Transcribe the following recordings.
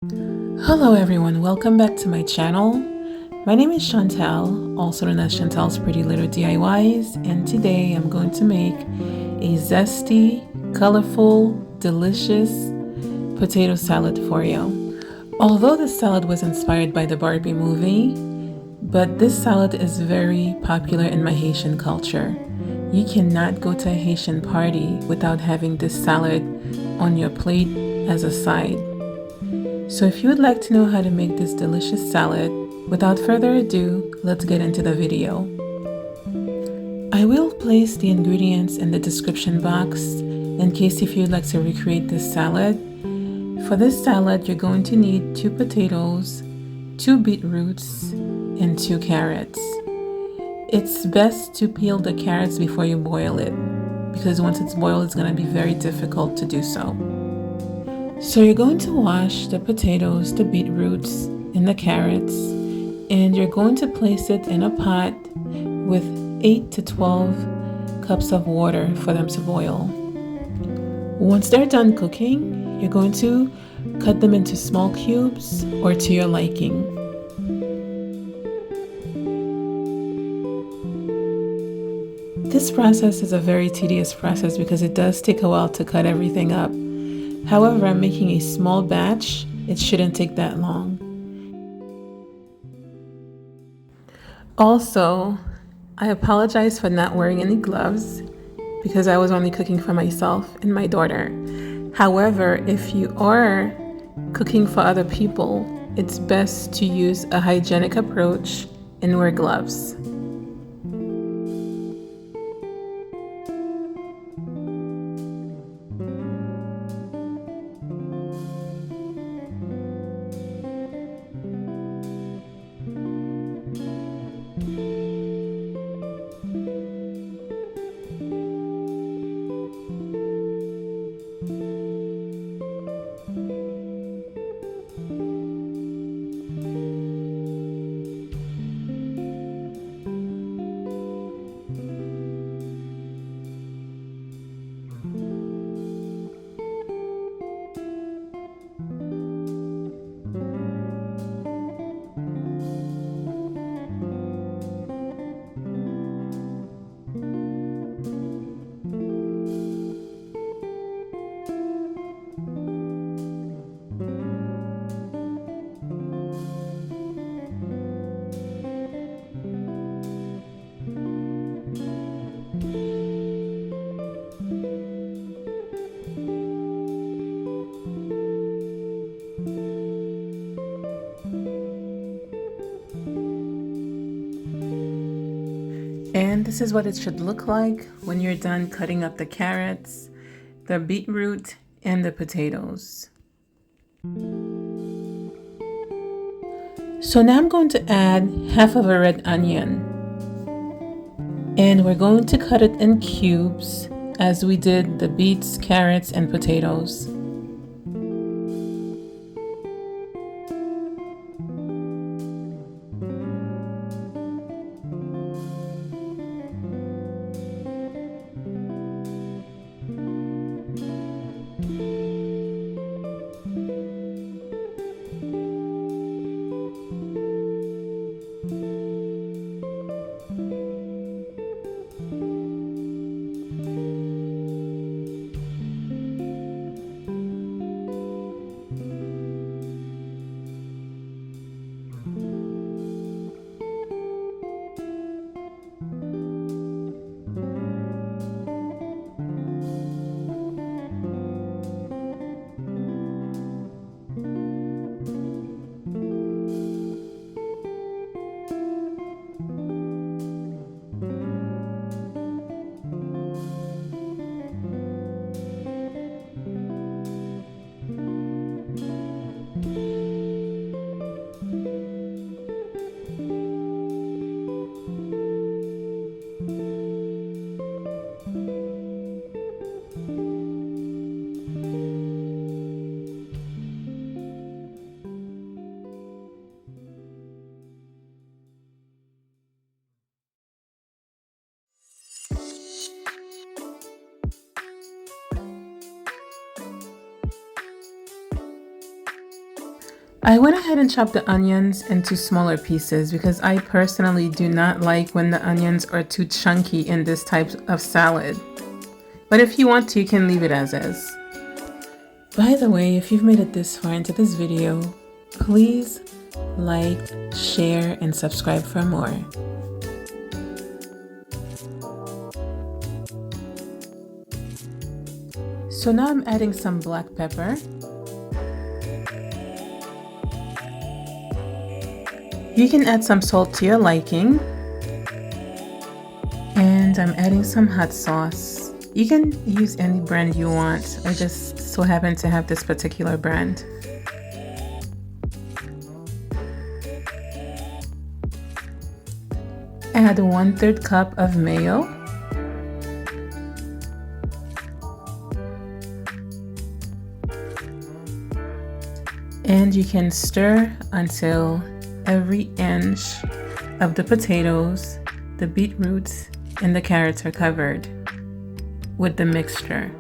Hello everyone, welcome back to my channel. My name is Chantal, also known as Chantal's Pretty Little DIYs, and today I'm going to make a zesty, colorful, delicious potato salad for you. Although this salad was inspired by the Barbie movie, but this salad is very popular in my Haitian culture. You cannot go to a Haitian party without having this salad on your plate as a side. So if you would like to know how to make this delicious salad, without further ado, let's get into the video. I will place the ingredients in the description box in case if you'd like to recreate this salad. For this salad, you're going to need 2 potatoes, 2 beetroots, and 2 carrots. It's best to peel the carrots before you boil it, because once it's boiled, it's going to be very difficult to do so. So you're going to wash the potatoes, the beetroots, and the carrots, and you're going to place it in a pot with 8 to 12 cups of water for them to boil. Once they're done cooking, you're going to cut them into small cubes or to your liking. This process is a very tedious process because it does take a while to cut everything up. However, I'm making a small batch. It shouldn't take that long. Also, I apologize for not wearing any gloves because I was only cooking for myself and my daughter. However, if you are cooking for other people, it's best to use a hygienic approach and wear gloves. And this is what it should look like when you're done cutting up the carrots, the beetroot, and the potatoes. So now I'm going to add half of a red onion. And we're going to cut it in cubes as we did the beets, carrots, and potatoes. I went ahead and chopped the onions into smaller pieces because I personally do not like when the onions are too chunky in this type of salad. But if you want to, you can leave it as is. By the way, if you've made it this far into this video, please like, share, and subscribe for more. So now I'm adding some black pepper. You can add some salt to your liking. And I'm adding some hot sauce. You can use any brand you want. I just so happen to have this particular brand. Add 1/3 cup of mayo. And you can stir until every inch of the potatoes, the beetroots, and the carrots are covered with the mixture.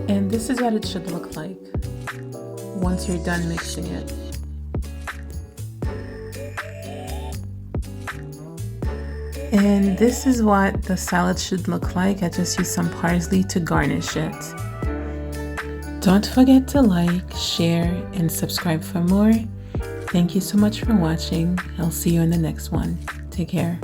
And this is what it should look like once you're done mixing it. And this is what the salad should look like. I just used some parsley to garnish it. Don't forget to like, share, and subscribe for more. Thank you so much for watching. I'll see you in the next one. Take care.